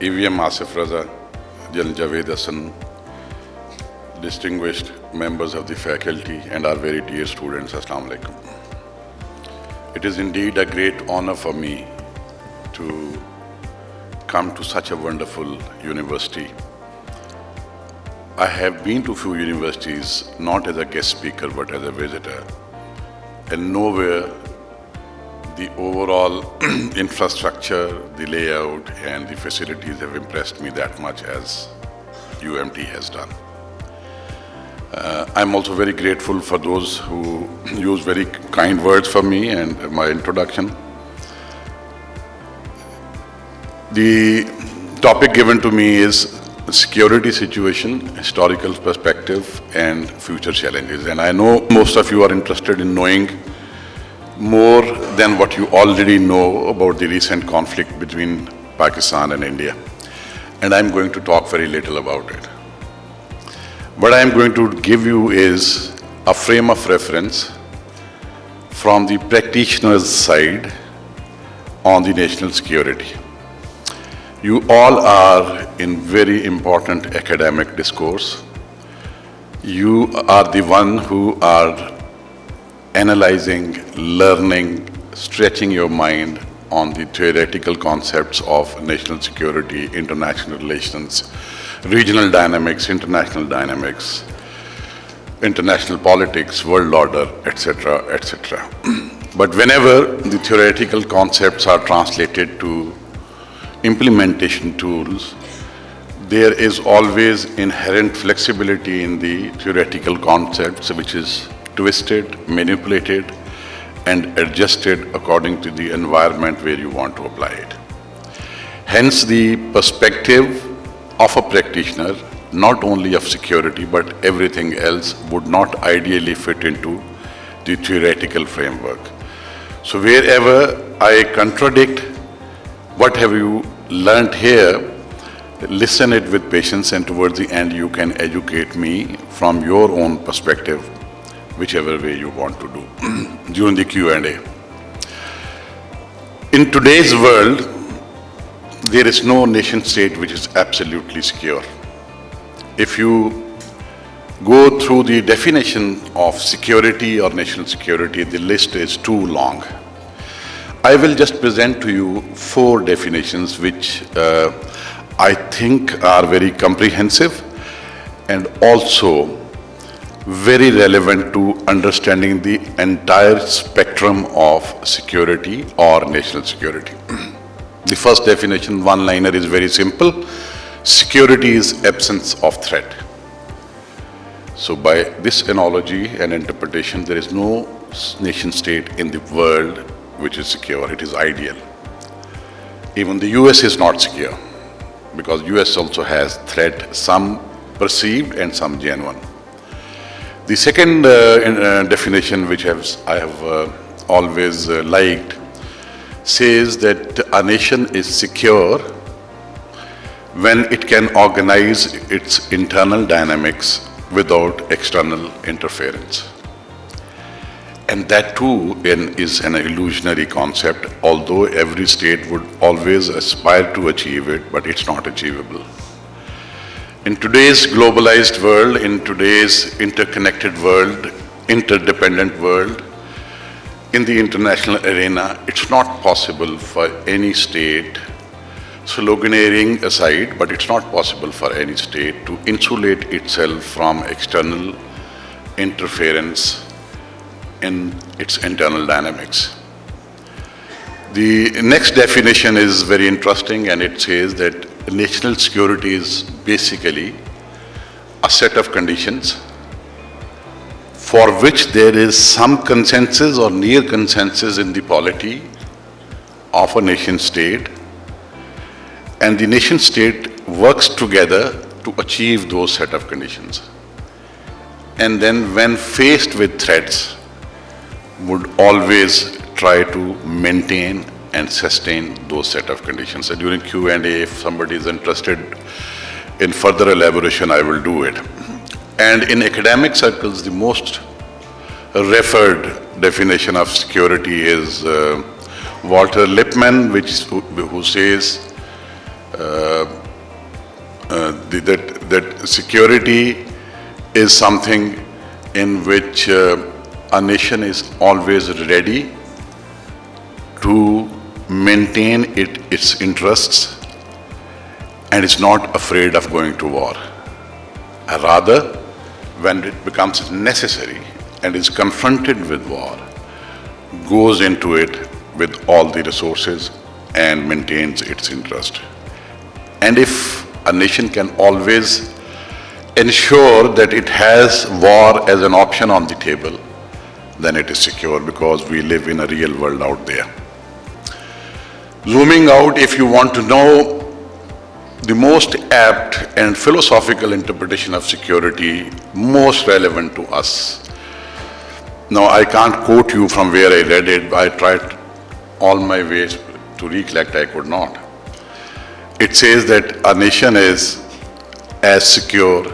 EVM Asif Raza, Jan Javed Hassan, distinguished members of the faculty and our very dear students, Assalamu alaikum. It is indeed a great honor for me to come to such a wonderful university. I have been to few universities, not as a guest speaker, but as a visitor. And nowhere the overall infrastructure, the layout, and the facilities have impressed me that much as UMT has done. I'm also very grateful for those who use very kind words for me and my introduction. The topic given to me is security situation, historical perspective, and future challenges. And I know most of you are interested in knowing more than what you already know about the recent conflict between Pakistan and India. And I'm going to talk very little about it. What I'm going to give you is a frame of reference from the practitioner's side on the national security. You all are in very important academic discourse. You are the one who are analyzing, learning, stretching your mind on the theoretical concepts of national security, international relations, regional dynamics, international politics, world order, etc., etc. But whenever the theoretical concepts are translated to implementation tools, there is always inherent flexibility in the theoretical concepts, which is twisted, manipulated, and adjusted according to the environment where you want to apply it. Hence, the perspective of a practitioner, not only of security, but everything else, would not ideally fit into the theoretical framework. So wherever I contradict what have you learned here, listen it with patience, and towards the end you can educate me from your own perspective, whichever way you want to do during the Q&A. In today's world, there is no nation state which is absolutely secure. If you go through the definition of security or national security, the list is too long. I will just present to you 4 definitions which I think are very comprehensive and also very relevant to understanding the entire spectrum of security or national security. The first definition, one-liner, is very simple. Security is absence of threat. So by this analogy and interpretation, there is no nation state in the world which is secure. It is ideal. Even the US is not secure because US also has threat, some perceived and some genuine. The second definition, which I have always liked, says that a nation is secure when it can organize its internal dynamics without external interference. And that too is an illusionary concept, although every state would always aspire to achieve it, but it's not achievable. In today's globalized world, in today's interconnected world, interdependent world, in the international arena, it's not possible for any state, sloganeering aside, but it's not possible for any state to insulate itself from external interference in its internal dynamics. The next definition is very interesting, and it says that national security is basically a set of conditions for which there is some consensus or near consensus in the polity of a nation state, and the nation state works together to achieve those set of conditions. And then when faced with threats, would always try to maintain and sustain those set of conditions. So during Q&A, if somebody is interested in further elaboration, I will do it. And in academic circles, the most referred definition of security is Walter Lippmann, who says that security is something in which a nation is always ready to maintain its interests and is not afraid of going to war. Rather, when it becomes necessary and is confronted with war, goes into it with all the resources and maintains its interest. And if a nation can always ensure that it has war as an option on the table, then it is secure, because we live in a real world out there. Zooming out, if you want to know the most apt and philosophical interpretation of security, most relevant to us. Now, I can't quote you from where I read it. I tried all my ways to recollect, I could not. It says that a nation is as secure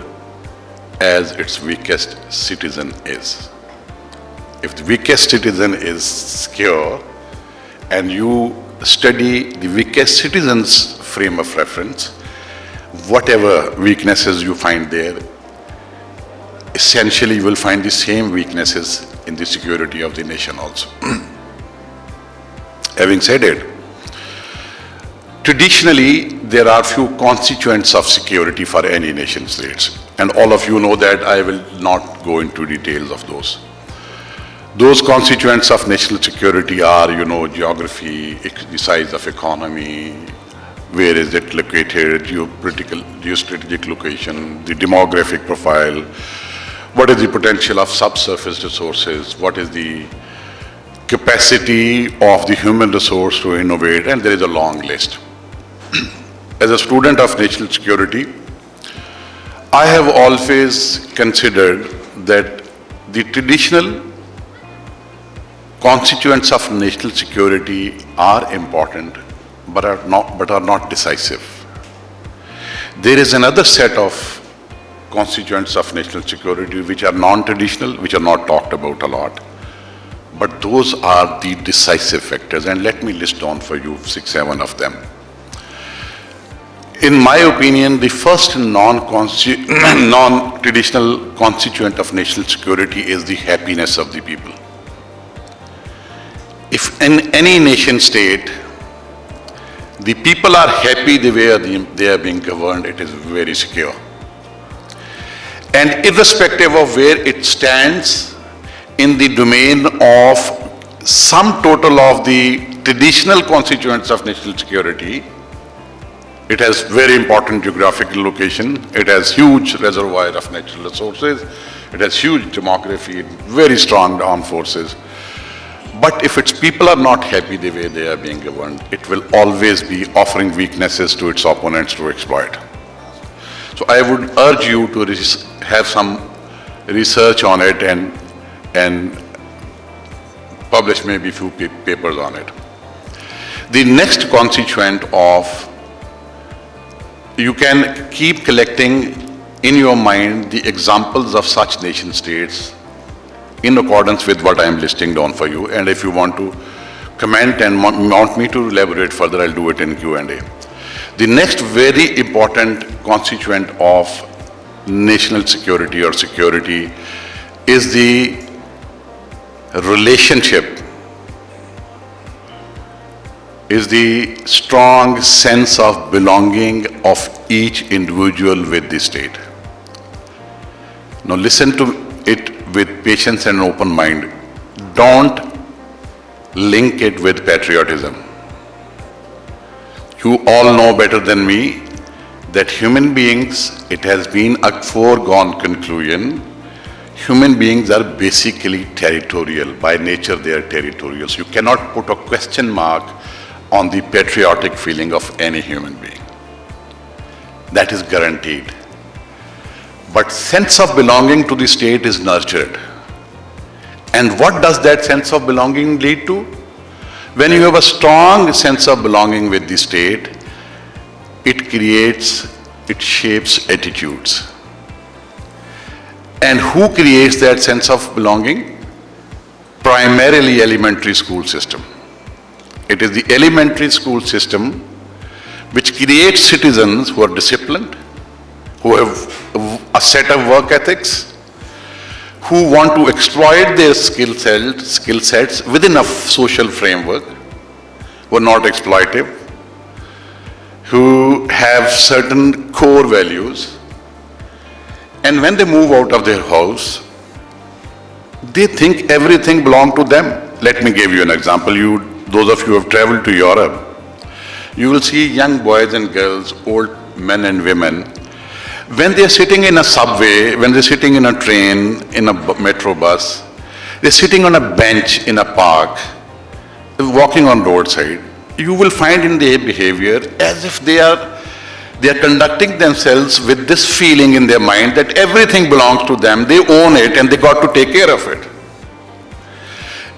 as its weakest citizen is. If the weakest citizen is secure and you study the weakest citizen's frame of reference, whatever weaknesses you find there, essentially you will find the same weaknesses in the security of the nation also. Having said it, traditionally there are few constituents of security for any nation states, and all of you know that. I will not go into details of those. Those constituents of national security are, geography, the size of economy, where is it located, geostrategic location, the demographic profile, what is the potential of subsurface resources, what is the capacity of the human resource to innovate, and there is a long list. As a student of national security, I have always considered that the traditional constituents of national security are important, but are not decisive. There is another set of constituents of national security which are non-traditional, which are not talked about a lot, but those are the decisive factors, and let me list down for you 6-7 of them. In my opinion, the first non-traditional constituent of national security is the happiness of the people. If in any nation state, the people are happy the way they are being governed, it is very secure. And irrespective of where it stands in the domain of sum total of the traditional constituents of national security, it has very important geographical location, it has huge reservoir of natural resources, it has huge demography, very strong armed forces. But if its people are not happy the way they are being governed, it will always be offering weaknesses to its opponents to exploit. So I would urge you to have some research on it and publish maybe a few papers on it. The next constituent of, you can keep collecting in your mind the examples of such nation states in accordance with what I am listing down for you, and if you want to comment and want me to elaborate further, I'll do it in Q&A. The next very important constituent of national security or security is the relationship, is the strong sense of belonging of each individual with the state. Now listen to it with patience and open mind. Don't link it with patriotism. You all know better than me that human beings, it has been a foregone conclusion, human beings are basically territorial. By nature they are territorial. So you cannot put a question mark on the patriotic feeling of any human being. That is guaranteed. But sense of belonging to the state is nurtured. And what does that sense of belonging lead to? When you have a strong sense of belonging with the state, it shapes attitudes. And who creates that sense of belonging? Primarily elementary school system. It is the elementary school system which creates citizens who are disciplined, who have a set of work ethics, who want to exploit their skill sets within a social framework, who are not exploitive, who have certain core values, and when they move out of their house, they think everything belongs to them. Let me give you an example. Those of you who have traveled to Europe, you will see young boys and girls, old men and women, when they're sitting in a subway, when they're sitting in a train, in a metro bus, they're sitting on a bench in a park, walking on roadside, you will find in their behavior as if they are conducting themselves with this feeling in their mind that everything belongs to them, they own it and they got to take care of it.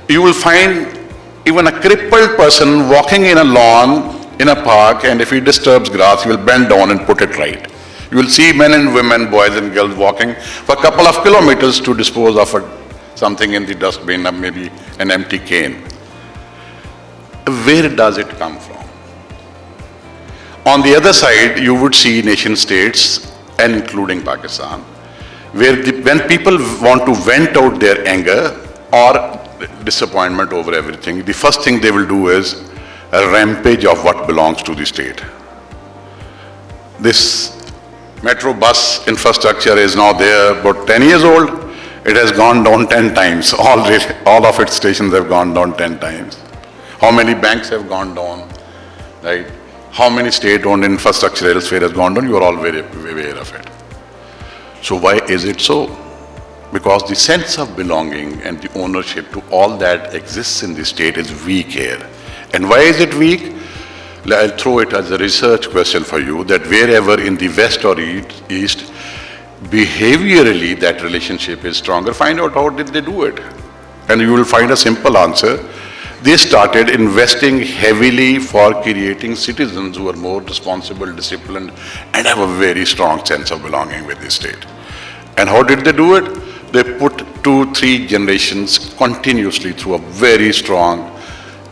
You will find even a crippled person walking in a lawn, in a park, and if he disturbs grass, he will bend down and put it right. You will see men and women, boys and girls walking for a couple of kilometers to dispose of something in the dustbin, or maybe an empty cane. Where does it come from? On the other side, you would see nation states, and including Pakistan, where when people want to vent out their anger or disappointment over everything, the first thing they will do is a rampage of what belongs to the state. This metro bus infrastructure is now there, about 10 years old. It has gone down 10 times. All of its stations have gone down 10 times. How many banks have gone down, right? How many state-owned infrastructure elsewhere has gone down? You are all very aware of it. So why is it so? Because the sense of belonging and the ownership to all that exists in the state is weak here. And why is it weak? I'll throw it as a research question for you, that wherever in the West or East, behaviorally that relationship is stronger, find out how did they do it. And you will find a simple answer. They started investing heavily for creating citizens who are more responsible, disciplined, and have a very strong sense of belonging with the state. And how did they do it? They put 2-3 generations continuously through a very strong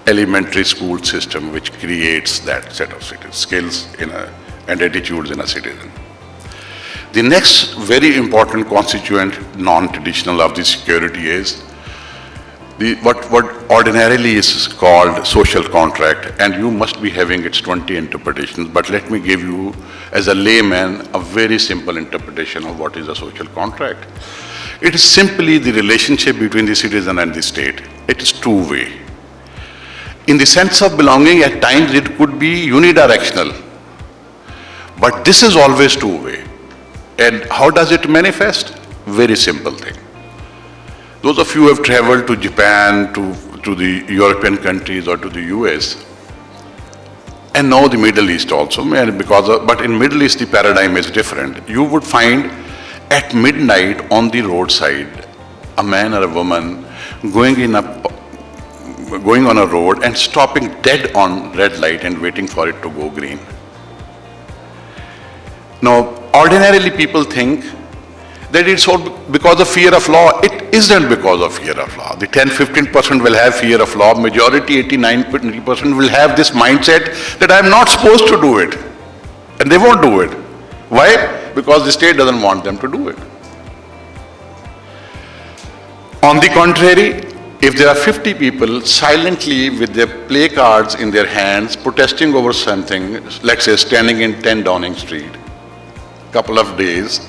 elementary school system which creates that set of skills and attitudes in a citizen. The next very important constituent, non-traditional of the security is what ordinarily is called social contract, and you must be having its 20 interpretations, but let me give you, as a layman, a very simple interpretation of what is a social contract. It is simply the relationship between the citizen and the state. It is two-way. In the sense of belonging, at times it could be unidirectional, but this is always two-way. And how does it manifest? Very simple thing. Those of you who have traveled to Japan, to the European countries or to the US, and now the Middle East also, but in Middle East the paradigm is different. You would find at midnight on the roadside, a man or a woman going on a road and stopping dead on red light and waiting for it to go green. Now, ordinarily people think that it's all because of fear of law. It isn't because of fear of law. The 10-15% will have fear of law. Majority, 89% will have this mindset that I'm not supposed to do it. And they won't do it. Why? Because the state doesn't want them to do it. On the contrary, if there are 50 people silently with their play cards in their hands protesting over something, let's say standing in 10 Downing Street, couple of days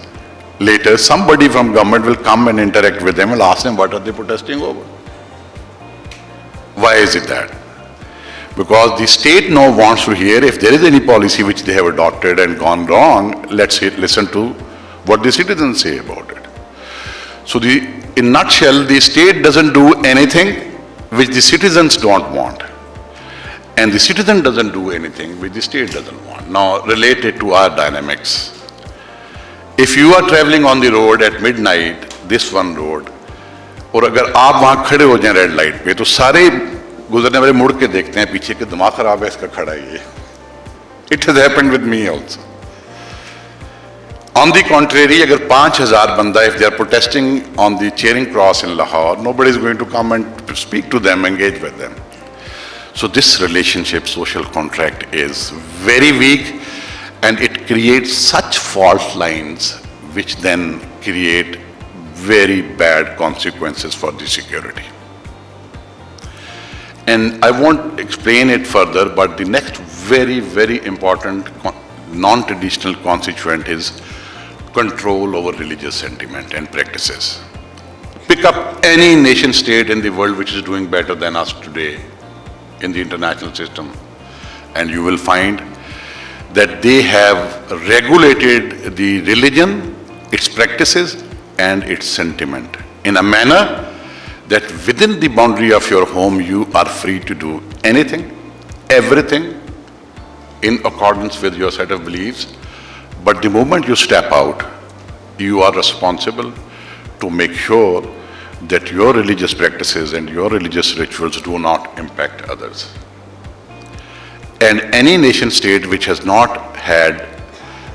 later, somebody from government will come and interact with them and ask them what are they protesting over. Why is it that? Because the state now wants to hear if there is any policy which they have adopted and gone wrong, listen to what the citizens say about it. So in a nutshell, the state doesn't do anything which the citizens don't want. And the citizen doesn't do anything which the state doesn't want. Now, related to our dynamics. If you are traveling on the road at midnight, this one road, और अगर आप वहाँ खड़े हो जाएं red light पे, तो सारे गुजरने वाले मुड़ के देखते हैं पीछे कि दिमाग खराब है इसका खड़ा है ये. It has happened with me also. On the contrary, अगर 5,000 बंदा, if they are protesting on the Charing Cross in Lahore, nobody is going to come and speak to them, engage with them. So this relationship, social contract, is very weak, and it creates such fault lines which then create very bad consequences for the security. And I won't explain it further, but the next very, very important non-traditional constituent is control over religious sentiment and practices. Pick up any nation state in the world which is doing better than us today in the international system, and you will find that they have regulated the religion, its practices, and its sentiment in a manner that within the boundary of your home you are free to do anything, everything in accordance with your set of beliefs. But the moment you step out, you are responsible to make sure that your religious practices and your religious rituals do not impact others. And any nation state which has not had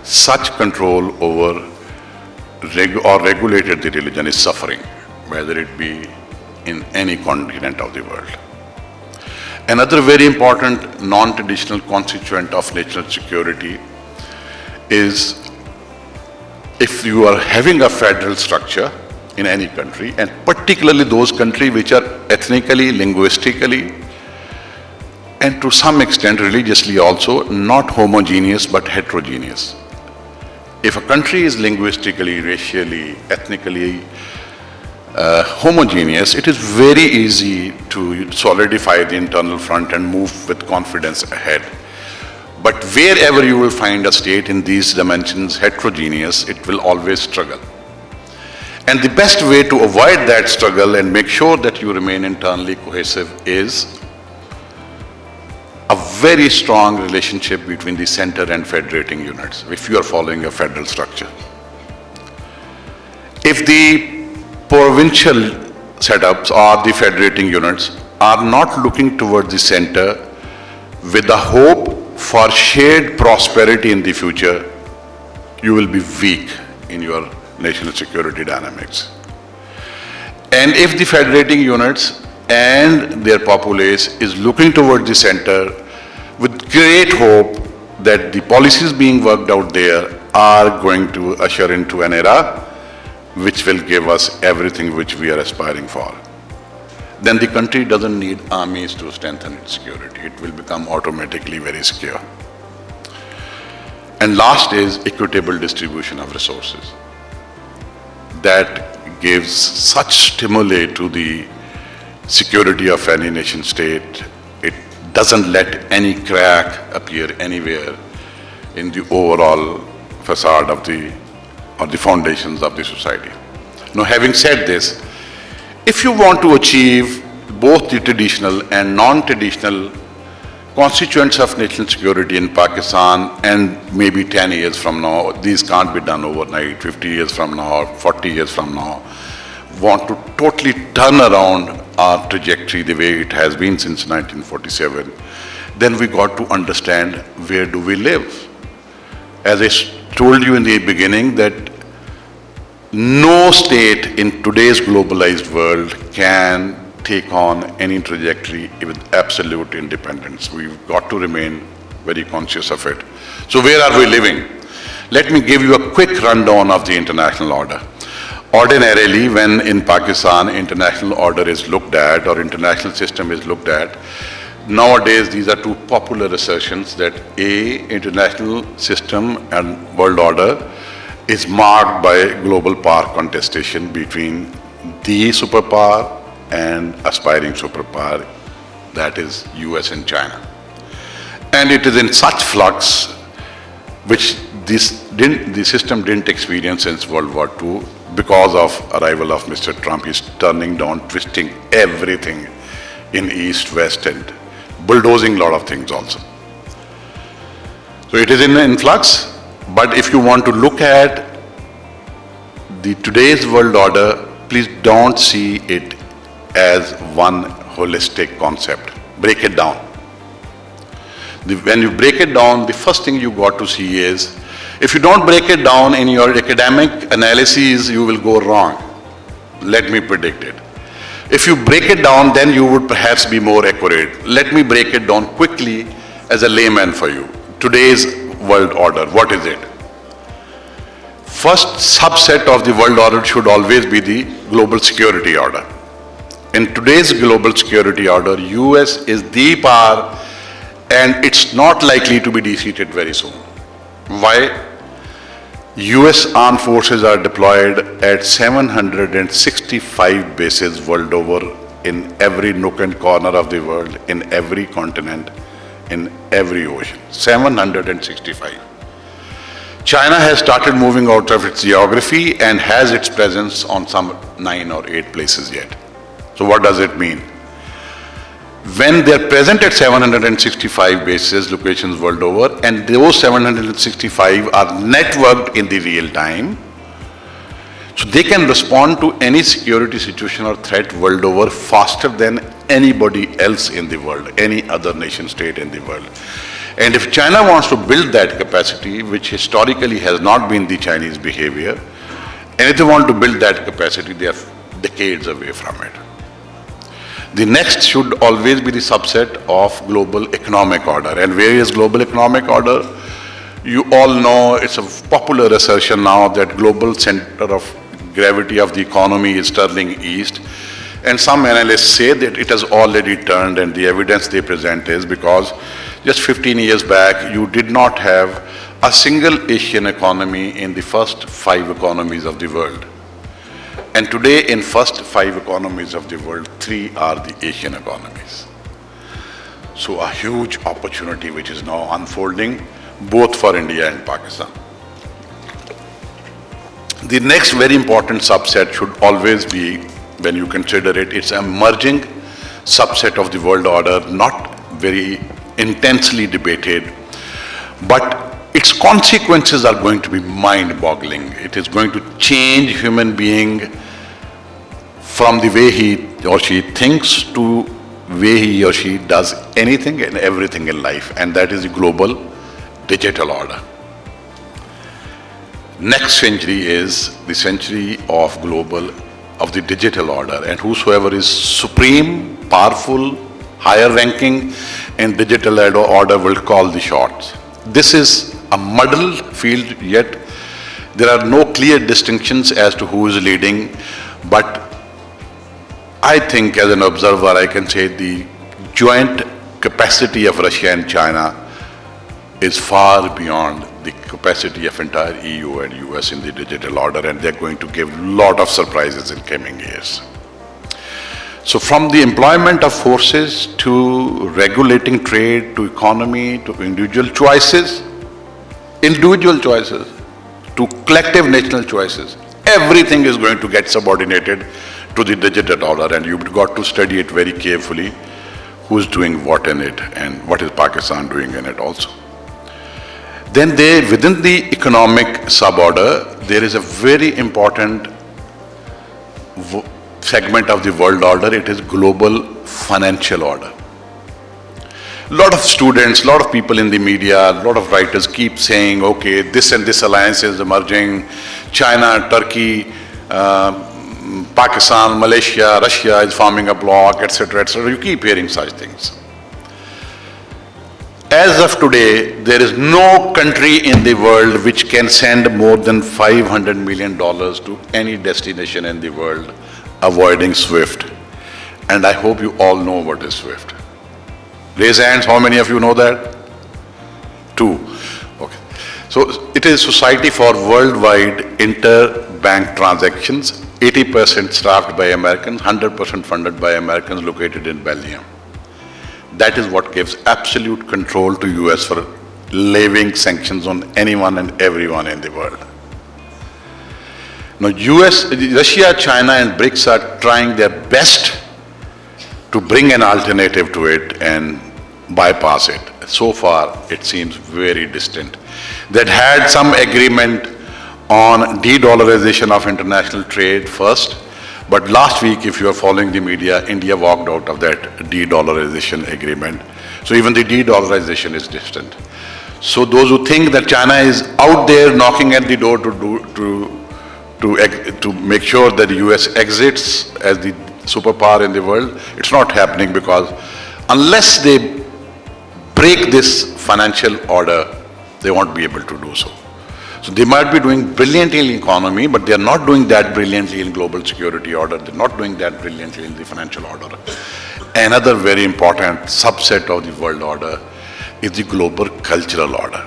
such control over or regulated the religion is suffering, whether it be in any continent of the world. Another very important non-traditional constituent of national security is if you are having a federal structure in any country, and particularly those countries which are ethnically, linguistically, and to some extent religiously also not homogeneous but heterogeneous. If a country is linguistically, racially, ethnically homogeneous, it is very easy to solidify the internal front and move with confidence ahead. But wherever you will find a state in these dimensions heterogeneous, it will always struggle. And the best way to avoid that struggle and make sure that you remain internally cohesive is a very strong relationship between the center and federating units, if you are following a federal structure. If the provincial setups or the federating units are not looking towards the center with the hope for shared prosperity in the future, you will be weak in your national security dynamics. And if the federating units and their populace is looking towards the center with great hope that the policies being worked out there are going to usher into an era which will give us everything which we are aspiring for, then the country doesn't need armies to strengthen its security. It will become automatically very secure. And last is equitable distribution of resources. That gives such stimuli to the security of any nation state. It doesn't let any crack appear anywhere in the overall facade of the foundations of the society. Now, having said this, if you want to achieve both the traditional and non-traditional constituents of national security in Pakistan, and maybe 10 years from now, these can't be done overnight, 50 years from now, 40 years from now, want to totally turn around our trajectory the way it has been since 1947, then we got to understand where do we live. As I told you in the beginning, that no state in today's globalized world can take on any trajectory with absolute independence. We've got to remain very conscious of it. So where are we living? Let me give you a quick rundown of the international order. Ordinarily, when in Pakistan international order is looked at or international system is looked at, nowadays these are two popular assertions that international system and world order is marked by global power contestation between the superpower and aspiring superpower, that is US and China. And it is in such flux which the system didn't experience since World War II because of arrival of Mr. Trump. He's turning down, twisting everything in East, West, and bulldozing a lot of things also. So it is in influx, but if you want to look at the today's world order, please don't see it as one holistic concept. Break it down. When you break it down, the first thing you got to see is, if you don't break it down in your academic analyses, you will go wrong. Let me predict it. If you break it down, then you would perhaps be more accurate. Let me break it down quickly as a layman for you. Today's world order, what is it? First subset of the world order should always be the global security order. In today's global security order, US is the power and it's not likely to be defeated very soon. Why? US armed forces are deployed at 765 bases world over in every nook and corner of the world, in every continent, in every ocean. 765. China has started moving out of its geography and has its presence on some 9 or 8 places yet. So what does it mean? When they're present at 765 bases, locations world over, and those 765 are networked in the real time, so they can respond to any security situation or threat world over faster than anybody else in the world, any other nation state in the world. And if China wants to build that capacity, which historically has not been the Chinese behavior, and if they want to build that capacity, they are decades away from it. The next should always be the subset of global economic order. And where is global economic order? You all know it's a popular assertion now that global center of gravity of the economy is turning east. And some analysts say that it has already turned, and the evidence they present is because just 15 years back, you did not have a single Asian economy in the first 5 economies of the world. And today, in first 5 economies of the world, 3 are the Asian economies. So a huge opportunity which is now unfolding, both for India and Pakistan. The next very important subset should always be, when you consider it, it's an emerging subset of the world order, not very intensely debated, but its consequences are going to be mind-boggling. It is going to change human being from the way he or she thinks to way he or she does anything and everything in life, and that is the global digital order. Next century is the century of the digital order, and whosoever is supreme, powerful, higher ranking in digital order will call the shots. This is a muddled field, yet there are no clear distinctions as to who is leading, but I think as an observer I can say the joint capacity of Russia and China is far beyond the capacity of entire EU and US in the digital order, and they're going to give a lot of surprises in coming years. So from the employment of forces to regulating trade to economy to individual choices to collective national choices, everything is going to get subordinated to the digital order, and you've got to study it very carefully, who's doing what in it and what is Pakistan doing in it also. Then within the economic suborder, there is a very important segment of the world order. It is global financial order. A lot of students, a lot of people in the media, a lot of writers keep saying, okay, this and this alliance is emerging, China, Turkey, Pakistan, Malaysia, Russia is forming a bloc, etc., etc. You keep hearing such things. As of today, there is no country in the world which can send more than $500 million to any destination in the world avoiding SWIFT. And I hope you all know what is SWIFT. Raise hands, how many of you know that? 2. Okay. So it is Society for Worldwide Interbank Transactions, 80% staffed by Americans, 100% funded by Americans, located in Belgium. That is what gives absolute control to US for levying sanctions on anyone and everyone in the world. Now Russia, China and BRICS are trying their best to bring an alternative to it and bypass it. So far, it seems very distant. That had some agreement on de-dollarization of international trade first, but last week, if you are following the media, India walked out of that de-dollarization agreement. So even the de-dollarization is distant. So those who think that China is out there knocking at the door to make sure that the US exits as the superpower in the world. It's not happening because unless they break this financial order, they won't be able to do so. So they might be doing brilliantly in economy, but they are not doing that brilliantly in global security order. They're not doing that brilliantly in the financial order. Another very important subset of the world order is the global cultural order.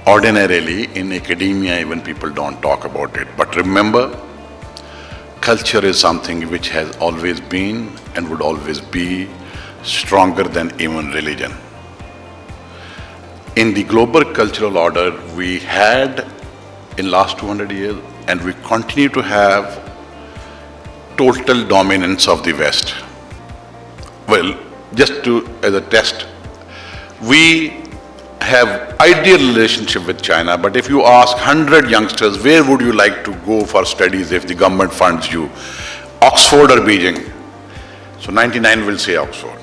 Ordinarily, in academia, even people don't talk about it. But remember, culture is something which has always been and would always be stronger than even religion. In the global cultural order, we had in last 200 years, and we continue to have total dominance of the West. Well, just as a test, we have ideal relationship with China, but if you ask 100 youngsters, where would you like to go for studies if the government funds you? Oxford or Beijing? So 99 will say Oxford.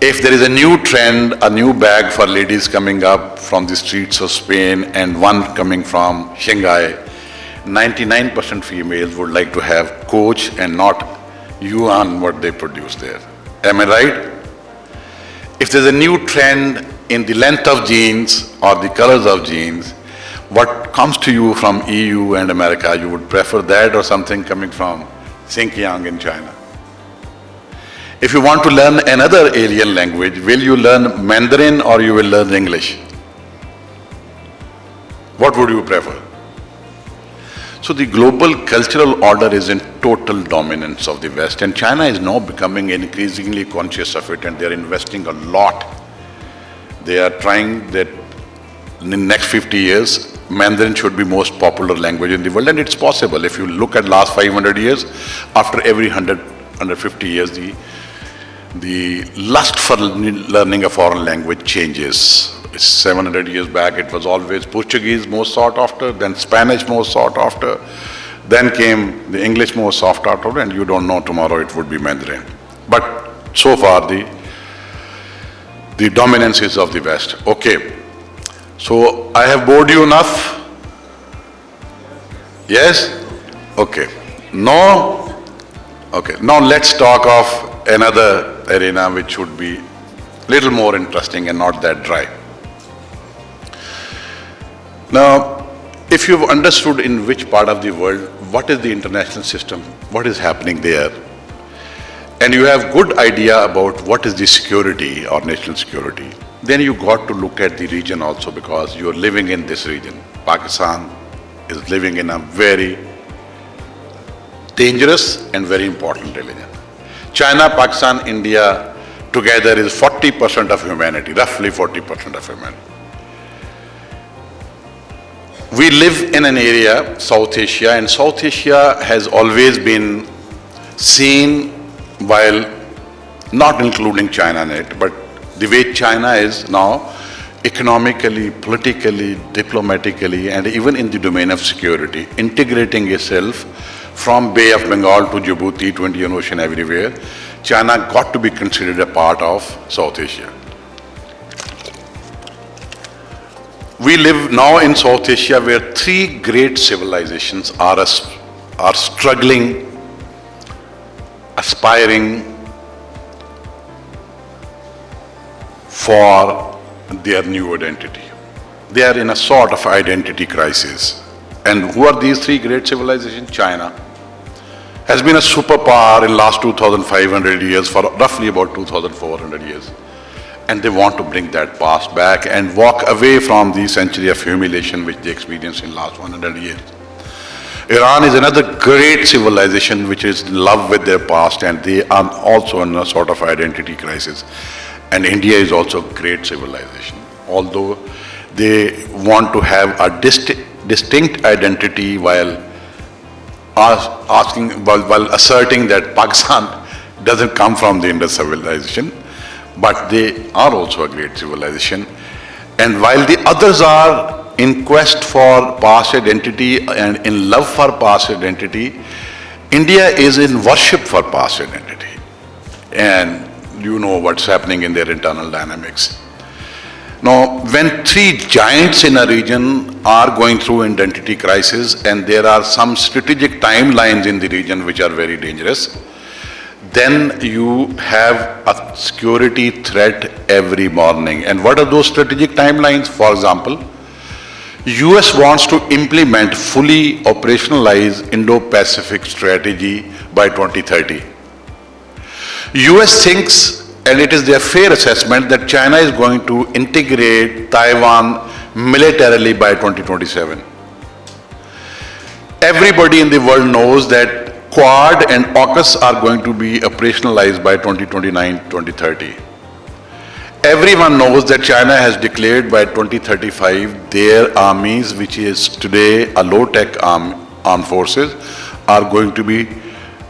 If there is a new trend, a new bag for ladies coming up from the streets of Spain and one coming from Shanghai, 99% females would like to have Coach and not yuan what they produce there. Am I right? If there's a new trend in the length of jeans or the colors of jeans, what comes to you from EU and America, you would prefer that or something coming from Xinjiang in China? If you want to learn another alien language, will you learn Mandarin or you will learn English? What would you prefer? So the global cultural order is in total dominance of the West, and China is now becoming increasingly conscious of it, and they're investing a lot. They are trying that in the next 50 years, Mandarin should be most popular language in the world, and it's possible. If you look at last 500 years, after every 150 years, the lust for learning a foreign language changes. 700 years back, it was always Portuguese most sought after, then Spanish most sought after, then came the English most sought after, and you don't know tomorrow it would be Mandarin. But so far, the dominance is of the West. Okay, so I have bored you enough? Yes? Okay. No? Okay, now let's talk of another arena which should be a little more interesting and not that dry. Now, if you've understood in which part of the world, what is the international system, what is happening there, and you have good idea about what is the security or national security, then you got to look at the region also, because you're living in this region. Pakistan is living in a very dangerous and very important region. China, Pakistan, India together is 40% of humanity, roughly 40% of humanity. We live in an area, South Asia, and South Asia has always been seen, while not including China in it, but the way China is now economically, politically, diplomatically, and even in the domain of security, integrating itself from Bay of Bengal to Djibouti to Indian Ocean everywhere. China got to be considered a part of South Asia. We live now in South Asia where three great civilizations are struggling, aspiring for their new identity. They are in a sort of identity crisis. And who are these three great civilizations? China has been a superpower in last 2,500 years for roughly about 2,400 years. And they want to bring that past back and walk away from the century of humiliation which they experienced in last 100 years. Iran is another great civilization which is in love with their past, and they are also in a sort of identity crisis. And India is also a great civilization, although they want to have a distinct identity while asserting that Pakistan doesn't come from the Indus civilization, but they are also a great civilization. And while the others are in quest for past identity and in love for past identity, India is in worship for past identity. And you know what's happening in their internal dynamics. Now, when three giants in a region are going through identity crisis and there are some strategic timelines in the region which are very dangerous, then you have a security threat every morning. And what are those strategic timelines? For example, US wants to implement fully operationalized Indo-Pacific strategy by 2030. US thinks, and it is their fair assessment, that China is going to integrate Taiwan militarily by 2027. Everybody in the world knows that Quad and AUKUS are going to be operationalized by 2029-2030. Everyone knows that China has declared by 2035 their armies, which is today a low-tech armed forces, are going to be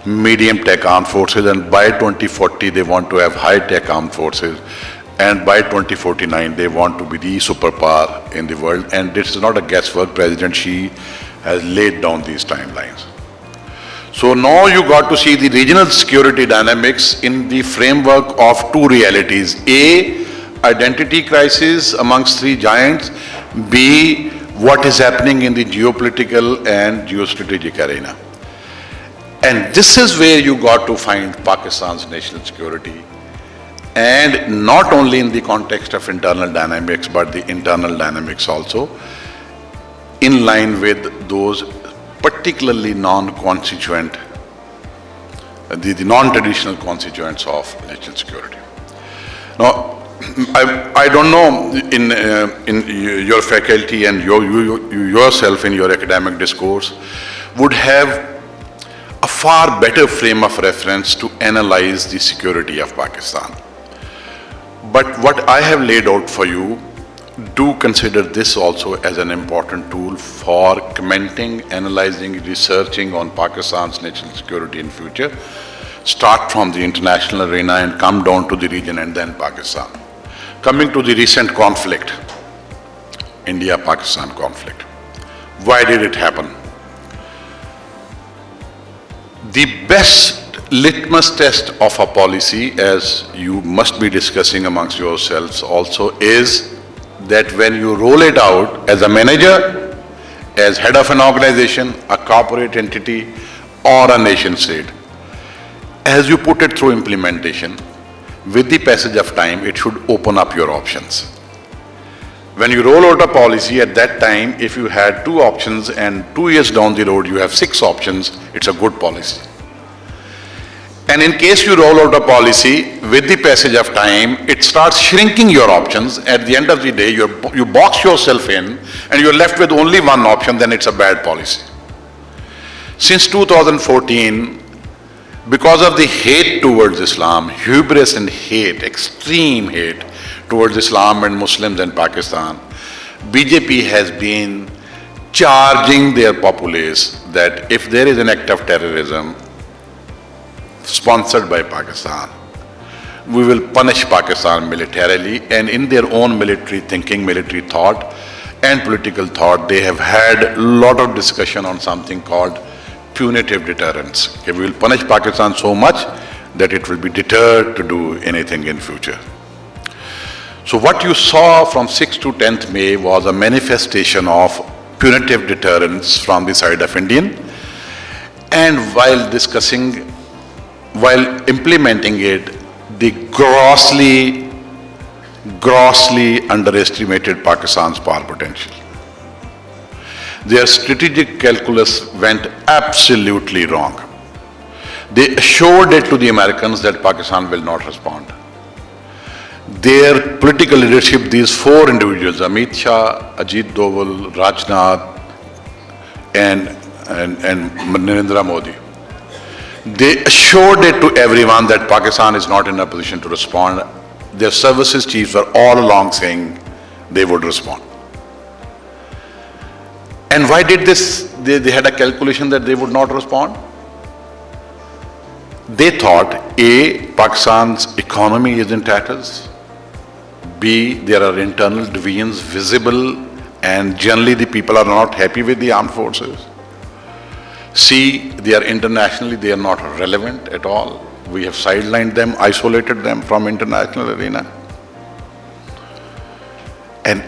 medium-tech armed forces, and by 2040 they want to have high-tech armed forces, and by 2049 they want to be the superpower in the world. And this is not a guesswork. President Xi has laid down these timelines. So now you got to see the regional security dynamics in the framework of two realities. A, identity crisis amongst three giants. B, what is happening in the geopolitical and geostrategic arena. And this is where you got to find Pakistan's national security, and not only in the context of internal dynamics, but the internal dynamics also, in line with those particularly non-constituent, the non-traditional constituents of national security. Now, I don't know in your faculty and yourself in your academic discourse would have a far better frame of reference to analyze the security of Pakistan. But what I have laid out for you, do consider this also as an important tool for commenting, analyzing, researching on Pakistan's national security in future. Start from the international arena and come down to the region and then Pakistan. Coming to the recent conflict, India-Pakistan conflict. Why did it happen? The best litmus test of a policy, as you must be discussing amongst yourselves also, is that when you roll it out as a manager, as head of an organization, a corporate entity, or a nation state, as you put it through implementation, with the passage of time, it should open up your options. When you roll out a policy at that time, if you had two options and 2 years down the road you have 6 options, it's a good policy. And in case you roll out a policy, with the passage of time, it starts shrinking your options. At the end of the day, you box yourself in and you're left with only one option, then it's a bad policy. Since 2014, because of the hate towards Islam, hubris and hate, extreme hate towards Islam and Muslims in Pakistan, BJP has been charging their populace that if there is an act of terrorism sponsored by Pakistan, we will punish Pakistan militarily. And in their own military thinking, military thought and political thought, they have had a lot of discussion on something called punitive deterrence. Okay, we will punish Pakistan so much that it will be deterred to do anything in future. So what you saw from 6th to 10th May was a manifestation of punitive deterrence from the side of Indian. And while implementing it, they grossly underestimated Pakistan's power potential. Their strategic calculus went absolutely wrong. They assured it to the Americans that Pakistan will not respond. Their political leadership, these 4 individuals, Amit Shah, Ajit Doval, Rajnath, and Narendra Modi, they assured it to everyone that Pakistan is not in a position to respond. Their services chiefs were all along saying they would respond. And why did this? They had a calculation that they would not respond. They thought, A, Pakistan's economy is in tatters. B, there are internal divisions visible and generally the people are not happy with the armed forces. C, they are internationally, they are not relevant at all. We have sidelined them, isolated them from international arena. And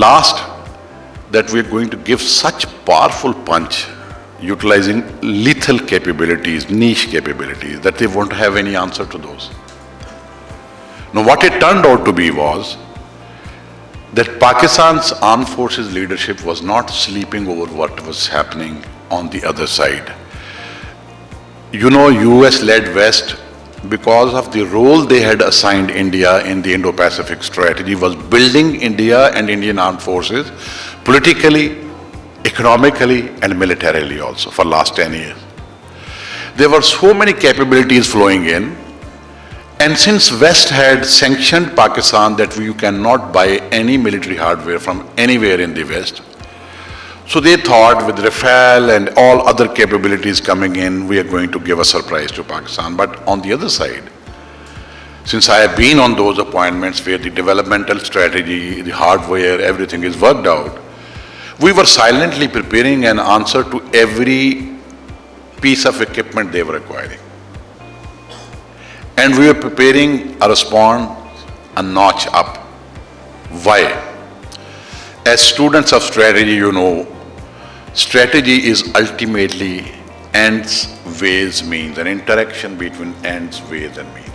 last, that we are going to give such powerful punch utilizing lethal capabilities, niche capabilities, that they won't have any answer to those. Now, what it turned out to be was that Pakistan's armed forces leadership was not sleeping over what was happening on the other side. You know, US-led West, because of the role they had assigned India in the Indo-Pacific strategy, was building India and Indian armed forces politically, economically, and militarily also for last 10 years. There were so many capabilities flowing in, and since West had sanctioned Pakistan that you cannot buy any military hardware from anywhere in the West, so they thought with Rafale and all other capabilities coming in, we are going to give a surprise to Pakistan. But on the other side, since I have been on those appointments where the developmental strategy, the hardware, everything is worked out, we were silently preparing an answer to every piece of equipment they were acquiring. And we were preparing a response a notch up. Why? As students of strategy, you know, strategy is ultimately ends, ways, means, an interaction between ends, ways, and means.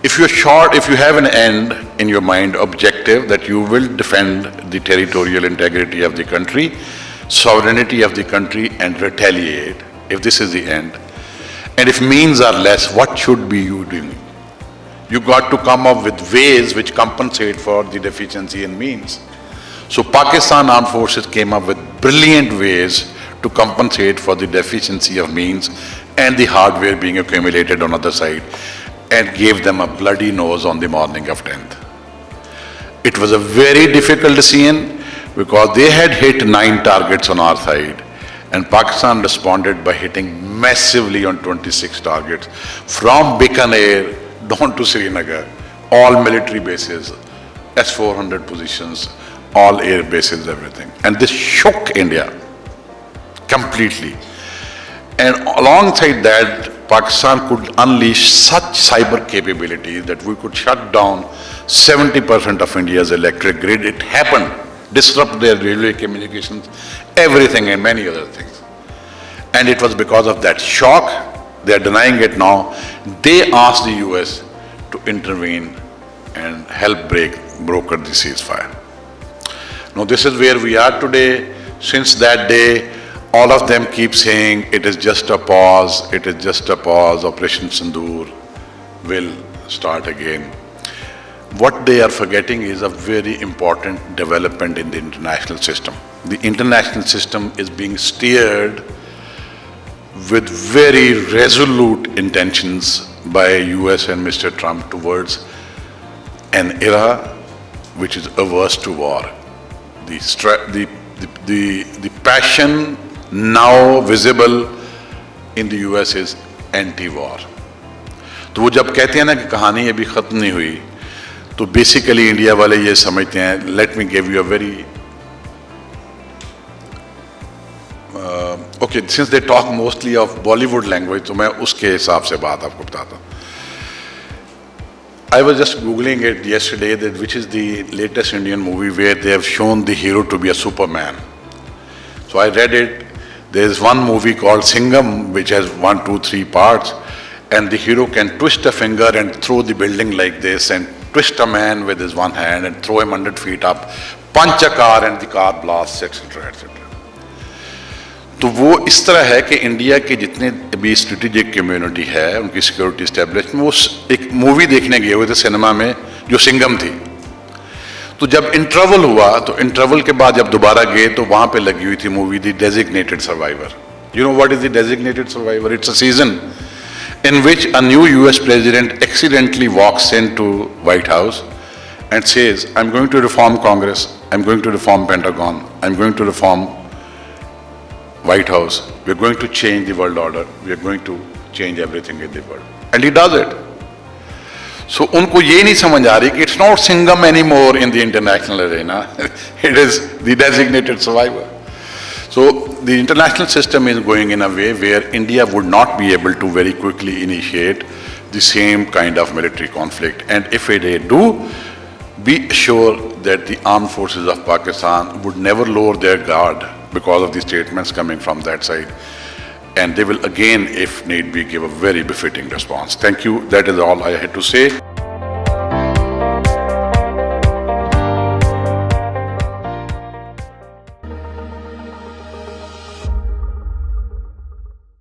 If you're short, if you have an end in your mind, objective, that you will defend the territorial integrity of the country, sovereignty of the country, and retaliate, if this is the end, and if means are less, what should be you doing? You got to come up with ways which compensate for the deficiency in means. So Pakistan Armed Forces came up with brilliant ways to compensate for the deficiency of means and the hardware being accumulated on other side, and gave them a bloody nose on the morning of 10th. It was a very difficult decision because they had hit 9 targets on our side, and Pakistan responded by hitting massively on 26 targets from Bikaner down to Srinagar, all military bases, S-400 positions, all air bases, everything. And this shook India completely. And alongside that, Pakistan could unleash such cyber capabilities that we could shut down 70% of India's electric grid. It happened, disrupt their railway communications, everything, and many other things. And it was because of that shock, they are denying it now, they asked the US to intervene and help broker the ceasefire. Now this is where we are today. Since that day, all of them keep saying it is just a pause, it is just a pause, Operation Sindoor will start again. What they are forgetting is a very important development in the international system. The international system is being steered with very resolute intentions by US and Mr. Trump towards an era which is averse to war. The passion now visible in the US is anti-war. तो वो जब कहते हैं ना कि कहानी अभी खत्म नहीं हुई, तो बेसिकली इंडिया वाले ये समझते हैं, let me give you a very okay, since they talk mostly of Bollywood language, तो मैं उसके हिसाब से बात आपको बताता हूँ. I was just Googling it yesterday, that which is the latest Indian movie where they have shown the hero to be a Superman. So I read it. There is one movie called Singham, which has 1, 2, 3 parts, and the hero can twist a finger and throw the building like this, and twist a man with his one hand and throw him 100 feet up, punch a car and the car blasts, etc., etc. तो वो इस तरह है कि India के जितने अभी strategic community है, उनकी सिक्योरिटी एस्टेब्लिशमेंट, वो एक मूवी देखने गए हुए थे सिनेमा में जो सिंघम थी. तो जब इंटरवल हुआ, तो इंटरवल के बाद जब दोबारा गए तो वहां पे लगी हुई थी movie the designated survivor. You know what is the designated survivor? It's a season in which a new US president accidentally walks into White House and says, I'm going to reform Congress, I'm going to reform Pentagon, I'm going to reform White House, we're going to change the world order, we're going to change everything in the world. And he does it. So उनको ये नहीं समझ आ रही कि it's not Singham anymore in the international arena, it is the designated survivor. So the international system is going in a way where India would not be able to very quickly initiate the same kind of military conflict. And if they do, be assured that the armed forces of Pakistan would never lower their guard because of the statements coming from that side. And they will again, if need be, give a very befitting response. Thank you. That is all I had to say.